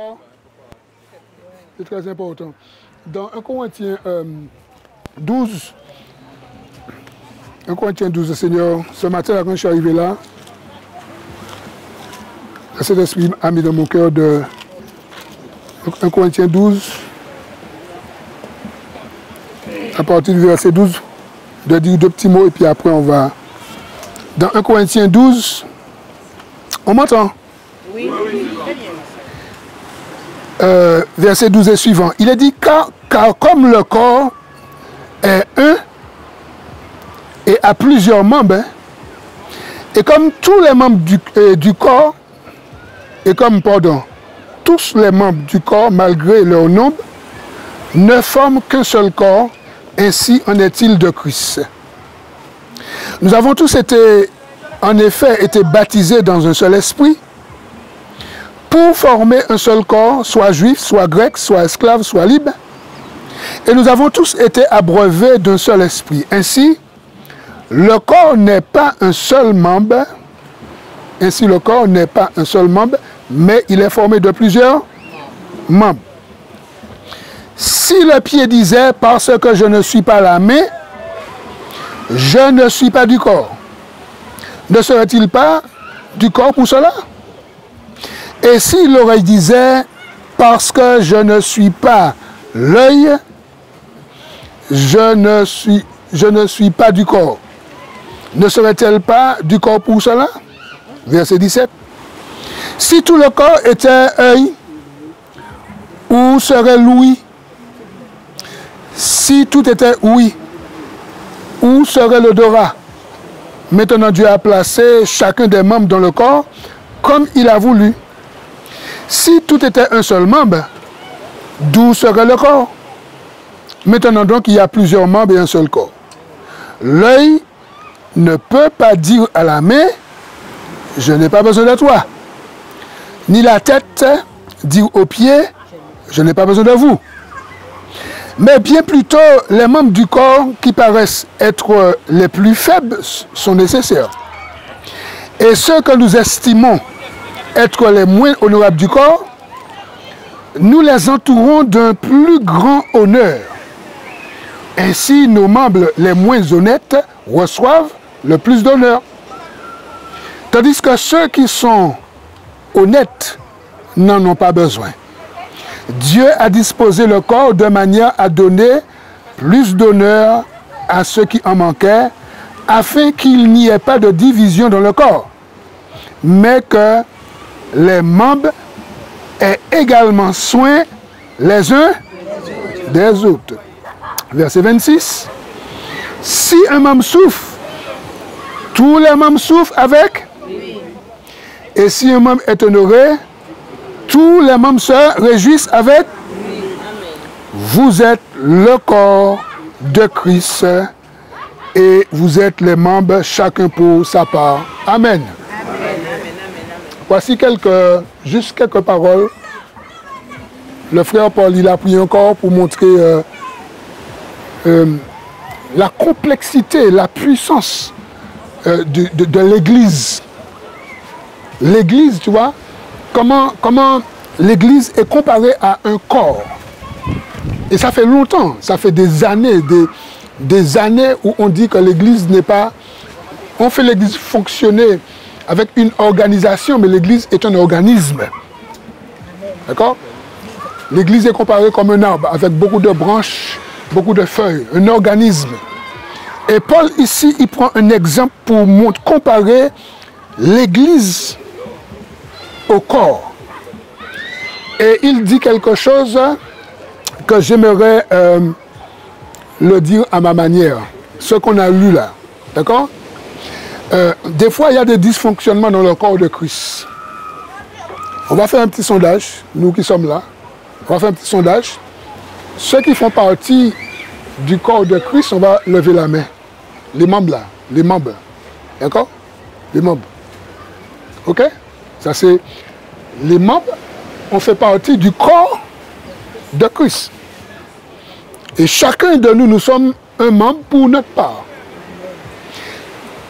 D'accord? C'est très important. Dans 1 Corinthiens 12, 1 Corinthiens 12, Seigneur, ce matin, quand je suis arrivé là, cet esprit a mis dans mon cœur de 1 Corinthiens 12, à partir du verset 12, de dire 2 petits mots et puis après on va... Dans 1 Corinthiens 12, on m'entend? Oui. Verset 12 et suivant. Il est dit, car comme le corps est un et a plusieurs membres, et comme tous les membres du corps, et comme, pardon, tous les membres du corps, malgré leur nombre, ne forment qu'un seul corps, ainsi en est-il de Christ. Nous avons tous en effet, été baptisés dans un seul esprit, pour former un seul corps, soit juif, soit grec, soit esclave, soit libre. Et nous avons tous été abreuvés d'un seul esprit. Ainsi, le corps n'est pas un seul membre. Ainsi, le corps n'est pas un seul membre, mais il est formé de plusieurs membres. Si le pied disait, parce que je ne suis pas la main, je ne suis pas du corps, ne serait-il pas du corps pour cela? Et si l'oreille disait, parce que je ne suis pas l'œil, je ne suis pas du corps, ne serait-elle pas du corps pour cela? Verset 17. Si tout le corps était œil, où serait l'ouïe? Si tout était ouïe, où serait l'odorat? Maintenant, Dieu a placé chacun des membres dans le corps comme il a voulu. Si tout était un seul membre, d'où serait le corps? Maintenant donc, il y a plusieurs membres et un seul corps. L'œil ne peut pas dire à la main, je n'ai pas besoin de toi. Ni la tête dire aux pieds, je n'ai pas besoin de vous. Mais bien plutôt, les membres du corps qui paraissent être les plus faibles sont nécessaires. Et ceux que nous estimons être les moins honorables du corps, nous les entourons d'un plus grand honneur. Ainsi, nos membres les moins honnêtes reçoivent le plus d'honneur. Tandis que ceux qui sont honnêtes n'en ont pas besoin. Dieu a disposé le corps de manière à donner plus d'honneur à ceux qui en manquaient, afin qu'il n'y ait pas de division dans le corps, mais que les membres aient également soin les uns des autres. Verset 26. Si un membre souffre, tous les membres souffrent avec. Et si un membre est honoré, tous les membres se réjouissent avec. Vous êtes le corps de Christ et vous êtes les membres, chacun pour sa part. Amen. Voici juste quelques paroles. Le frère Paul, il a pris encore pour montrer la complexité, la puissance de l'Église. L'Église, tu vois, comment l'Église est comparée à un corps. Et ça fait longtemps, ça fait des années où on dit que l'Église n'est pas... On fait l'Église fonctionner avec une organisation, mais l'Église est un organisme. D'accord? L'Église est comparée comme un arbre, avec beaucoup de branches, beaucoup de feuilles, un organisme. Et Paul, ici, il prend un exemple pour comparer l'Église au corps. Et il dit quelque chose que j'aimerais le dire à ma manière. Ce qu'on a lu là. D'accord? Des fois, il y a des dysfonctionnements dans le corps de Christ. On va faire un petit sondage, nous qui sommes là. On va faire un petit sondage. Ceux qui font partie du corps de Christ, on va lever la main. Les membres là. Les membres. D'accord? Les membres. Ok? Ça c'est... Les membres, on fait partie du corps de Christ. Et chacun de nous, nous sommes un membre pour notre part.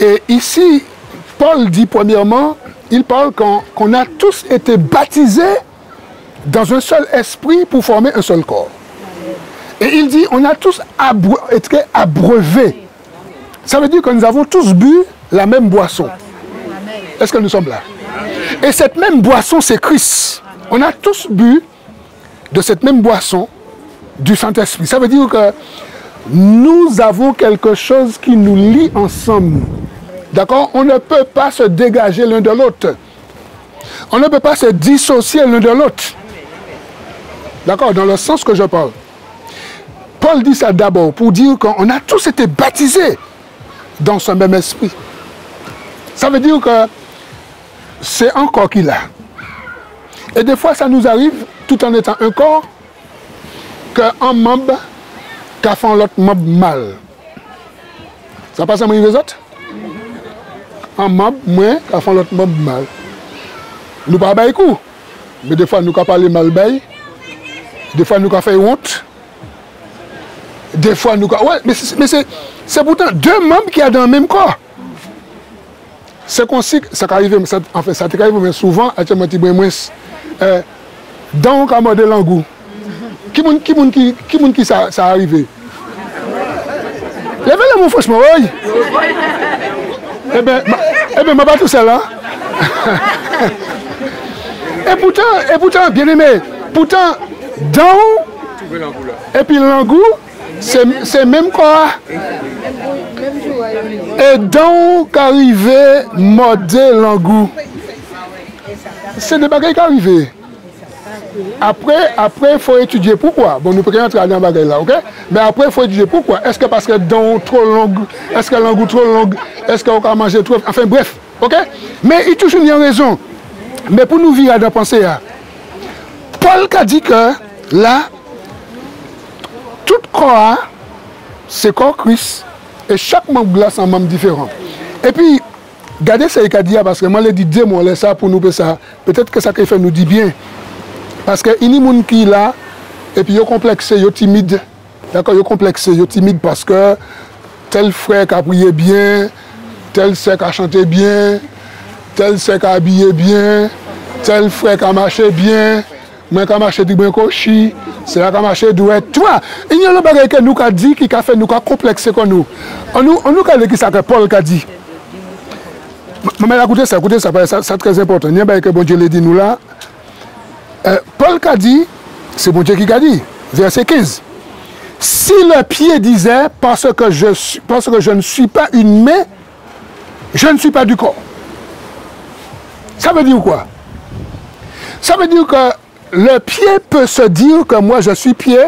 Et ici, Paul dit premièrement, il parle qu'on a tous été baptisés dans un seul esprit pour former un seul corps. Et il dit, on a tous été abreuvés. Ça veut dire que nous avons tous bu la même boisson. Est-ce que nous sommes là? Et cette même boisson, c'est Christ. On a tous bu de cette même boisson du Saint-Esprit. Ça veut dire que nous avons quelque chose qui nous lie ensemble. D'accord? On ne peut pas se dégager l'un de l'autre. On ne peut pas se dissocier l'un de l'autre. D'accord? Dans le sens que je parle. Paul dit ça d'abord pour dire qu'on a tous été baptisés dans ce même esprit. Ça veut dire que c'est un corps qu'il a. Et des fois, ça nous arrive, tout en étant un corps, qu'un membre qu'a fait l'autre membre mal. Ça passe à moi les autres? Un membre, moins, qu'a fait l'autre membre mal. Nous ne parlons pas beaucoup, mais des fois, nous avons parlé mal, des fois, nous avons fait honte. Des fois, nous... Ouais, mais c'est pourtant deux membres qui sont dans le même corps. C'est qu'on sait que ça arrive, en fait, ça arrive mais souvent, à dans le mode de l'angou. Qui ça arrive? Levez-le, mon franchement, oui. Eh bien, je ne pas tout seul, hein. Et pourtant, bien aimé, pourtant, dans... Et puis l'angou, c'est même quoi. Et donc, arrivé, modé l'angou. C'est des bagages qui arrivent. Après, il faut étudier pourquoi. Bon, nous pouvons entrer dans les bagages là, ok? Mais après, il faut étudier pourquoi. Est-ce que parce que donc trop long, est-ce que l'angou trop long, est-ce qu'on va manger trop, enfin bref, ok? Mais il touche une raison. Mais pour nous vivre à la pensée, Paul a dit que là, tout corps, c'est corps Christ, et chaque membre là, c'est un membre différent. Et puis, regardez ce qu'il a dit, parce que moi, je dis deux mots, ça pour nous, ça. Peut-être que ça fait nous dit bien. Parce que il y a des gens qui sont là, et puis ils sont complexés, ils sont timides. D'accord, ils sont complexés, ils sont timides parce que tel frère qui a prié bien, tel sœur qui a chanté bien, tel sœur qui a habillé bien, tel frère qui a marché bien, moi qui a marché du bien cochi, c'est là qui a marché doué. Tu vois, il y a le bagage que nous avons dit qui a fait nous complexer comme nous. On nous a dit ça que Paul a dit. Mais écoutez ça, c'est très important. Il y a un bagage que bon Dieu l'a dit nous là. Paul a dit, c'est bon Dieu qui a dit, verset 15. Si le pied disait, parce que je ne suis pas une main, je ne suis pas du corps. Ça veut dire quoi? Ça veut dire que le pied peut se dire que moi je suis pied.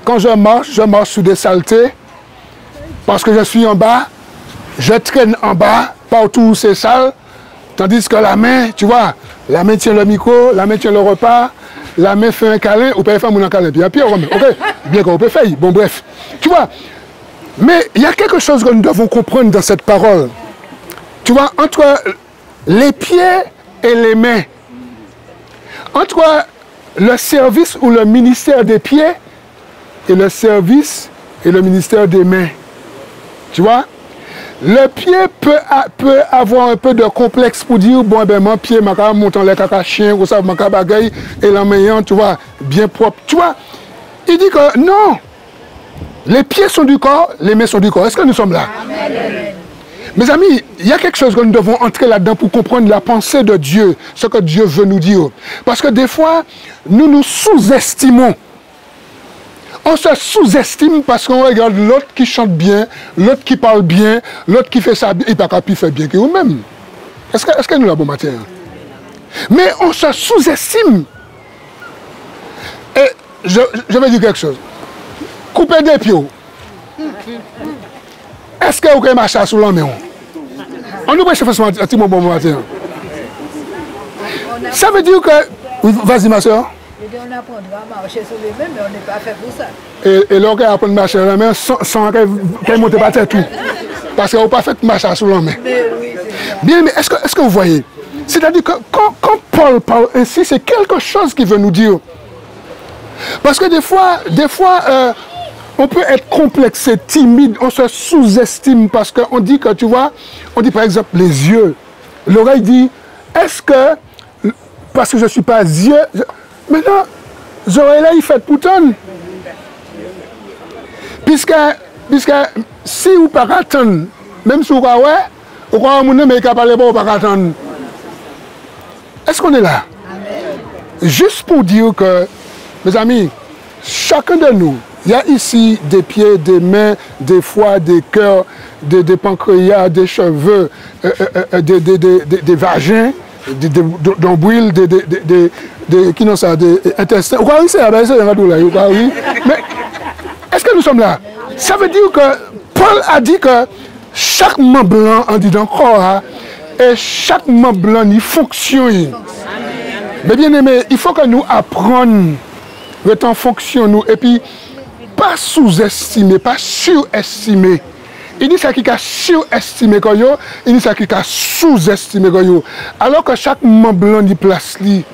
Quand je marche sur des saletés. Parce que je suis en bas, je traîne en bas, partout où c'est sale. Tandis que la main, tu vois, la main tient le micro, la main tient le repas, la main fait un câlin, ou peut faire un câlin. Bien pire, ok, bien qu'on peut faire. Bon, bref. Tu vois, mais il y a quelque chose que nous devons comprendre dans cette parole. Tu vois, entre les pieds et les mains, entre le service ou le ministère des pieds et le service et le ministère des mains. Tu vois? Le pied peut avoir un peu de complexe pour dire, bon, ben, mon pied, je monte les caca chien, ou ça, je bagaille, et la main, tu vois, bien propre. Tu vois? Il dit que non, les pieds sont du corps, les mains sont du corps. Est-ce que nous sommes là? Amen. Mes amis, il y a quelque chose que nous devons entrer là-dedans pour comprendre la pensée de Dieu, ce que Dieu veut nous dire. Parce que des fois, nous nous sous-estimons. On se sous-estime parce qu'on regarde l'autre qui chante bien, l'autre qui parle bien, l'autre qui fait ça bien, et pas qu'il fait bien que nous-mêmes. Est-ce que nous l'avons bon matin? Mais on se sous-estime. Et je vais dire quelque chose. Couper des pieds. Est-ce que vous pouvez marcher sur l'homme? On nous prêche un petit bon matin. Ça veut dire que... Vas-y ma soeur. On apprendra à marcher sur les mains, mais on n'est pas fait pour ça. Et là, on apprend à marcher sur les mains sans qu'elle monte pas tête tout. Parce qu'on n'a pas fait marcher sur les mains. Bien, mais est-ce que vous voyez? C'est-à-dire que quand Paul parle ainsi, c'est quelque chose qu'il veut nous dire. Parce que des fois on peut être complexé, timide, on se sous-estime parce qu'on dit que, tu vois, on dit par exemple les yeux. L'oreille dit, est-ce que, parce que je ne suis pas yeux, Maintenant, Zoé là, il fait pour ton. Puisque si vous ne pouvez pas attendre, même si vous ne pouvez pas parler, vous ne pouvez pas attendre. Est-ce qu'on est là? Juste pour dire que, mes amis, chacun de nous, il y a ici des pieds, des mains, des foies, des cœurs, des pancréas, des cheveux, des vagins, d'ombrils, qui n'ont ça, des intestins. Vous voyez, c'est là, oui. Mais est-ce que nous sommes là? Ça veut dire que Paul a dit que chaque membre blanc, on dit dans le corps, et chaque membre blanc, il fonctionne. Mais bien aimé, il faut que nous apprenions à fonctionner, nous, et puis pas sous-estimer, pas surestimer. Il dit ça qui a surestimé, il dit ça qui a sous-estimé. Alors que chaque membre blanc dit place li.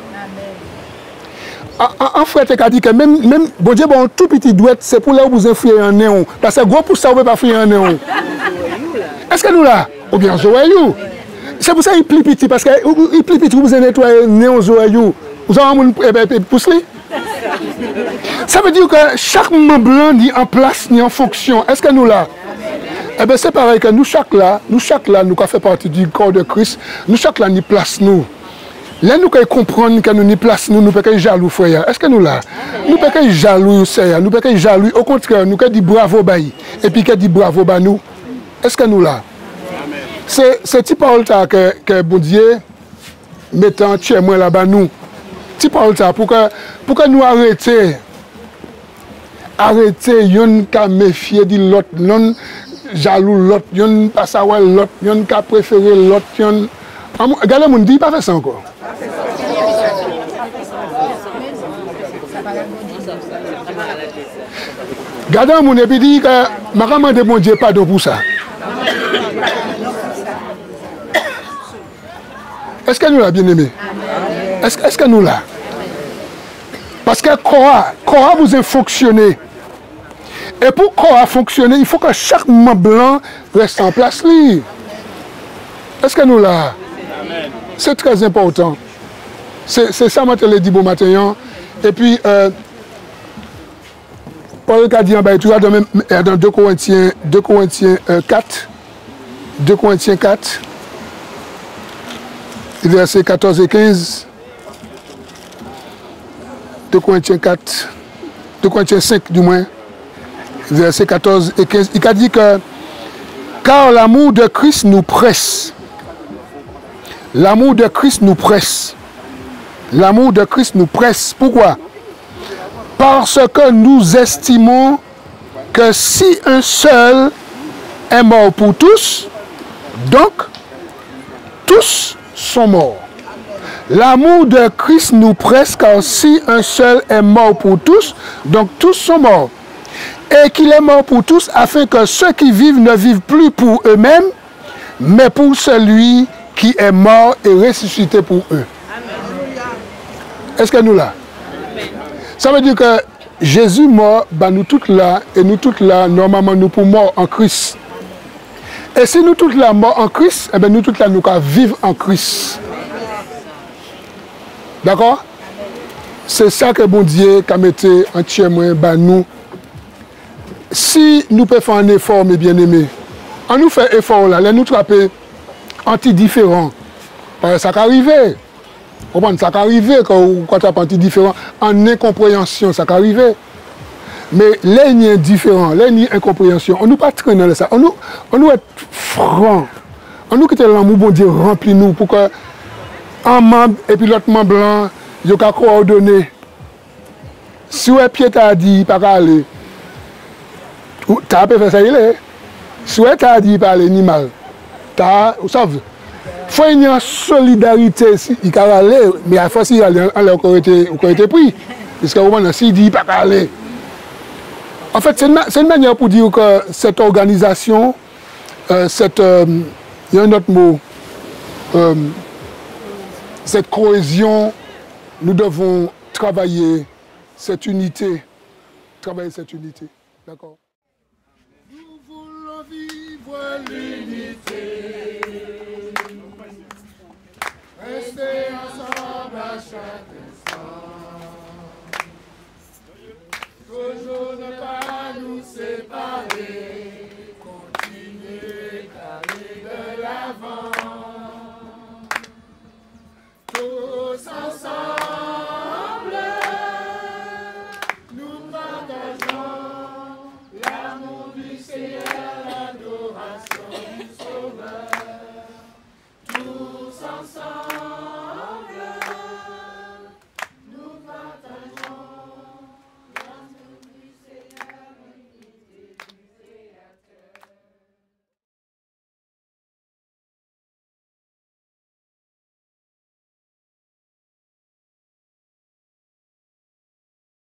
En fait, il a dit que même bon Dieu, bon, tout petit douette, c'est pour là où vous influez un néon. Parce que gros pour ça, vous ne pouvez pas faire un néon. Est-ce que nous là? Ou bien Zoéyou? C'est pour ça qu'il plie petit, parce qu'il plie petit, vous avez nettoyé un néon Zoéyou. Vous avez un pouce li? Ça veut dire que chaque membre blanc dit en place ni en fonction. Est-ce que nous là? Eh bien c'est pareil que nous chaque là, nous qui fait partie du corps de Christ, nous chaque là ni place nous. Là nous comprenons que nous ni place nous, nous pouvons jaloux frère. Est-ce que nous là? Nous pouvons jaloux frère, nous pouvons jaloux. Au contraire, nous pouvons dire bravo baï et puis que dit bravo ba nous. Est-ce que nous là? C'est petit parole que bon Dieu mettant chez moi là-bas nous. Petit parole ça pour que nous arrêter yon ka méfier de l'autre, yon jaloux l'autre, yon pas savoir l'autre, yon ka préférer l'autre, yon regardez mon dit pas fait ça encore. Regardez mon et puis dit que m'a demandé mon Dieu pardon pour ça. Est-ce que nous l'a bien aimé? Est-ce que nous l'a? Parce que Korah vous a fonctionné. Et pour Korah fonctionner, il faut que chaque membre blanc reste en place. Est-ce que nous là? C'est très important. C'est ça que je l'ai dit bon matin. Et puis, Paul a dit en bas, tu vois, dans 2 Corinthiens 4, 2 Corinthiens 4, versets 14 et 15. 2 Corinthiens 4, 2 Corinthiens 5 du moins, versets 14 et 15. Il a dit que car l'amour de Christ nous presse. L'amour de Christ nous presse. L'amour de Christ nous presse. Pourquoi? Parce que nous estimons que si un seul est mort pour tous, donc tous sont morts. L'amour de Christ nous presse car si un seul est mort pour tous, donc tous sont morts. Et qu'il est mort pour tous afin que ceux qui vivent ne vivent plus pour eux-mêmes, mais pour celui qui est mort et ressuscité pour eux. Est-ce que nous là? Ça veut dire que Jésus mort, ben nous toutes là, et nous toutes là, normalement nous pour mort en Christ. Et si nous toutes là morts en Christ, eh bien nous toutes là nous vivons en Christ. D'accord? C'est ça que bon Dieu a mis en témoin ben nous. Si nous pouvons faire un effort, mes bien-aimés, on nous fait effort là, là nous trapper anti-différents. Ça peut arriver. Ça peut arriver quand tu as anti-différent, en incompréhension, ça peut arriver. Mais les nids différents, les nids incompréhension, on ne nous pas traîner dans ça. On nous est franc. On nous quitte l'amour, bon Dieu, remplit nous pour que un membre et puis l'autre membre blanc, ils ont coordonné. Si un pied t'a dit, pas aller. Tu as fait ça, il est. Si tu as dit, pas aller, ni mal. Vous savez. Il faut une solidarité, il peut aller, mais à fois, il a encore été pris. Parce que s'il dit, pas aller. En fait, c'est une manière pour dire que cette organisation, il y a un autre mot, cette cohésion, nous devons travailler cette unité. D'accord? Nous voulons vivre l'unité. Rester ensemble à chaque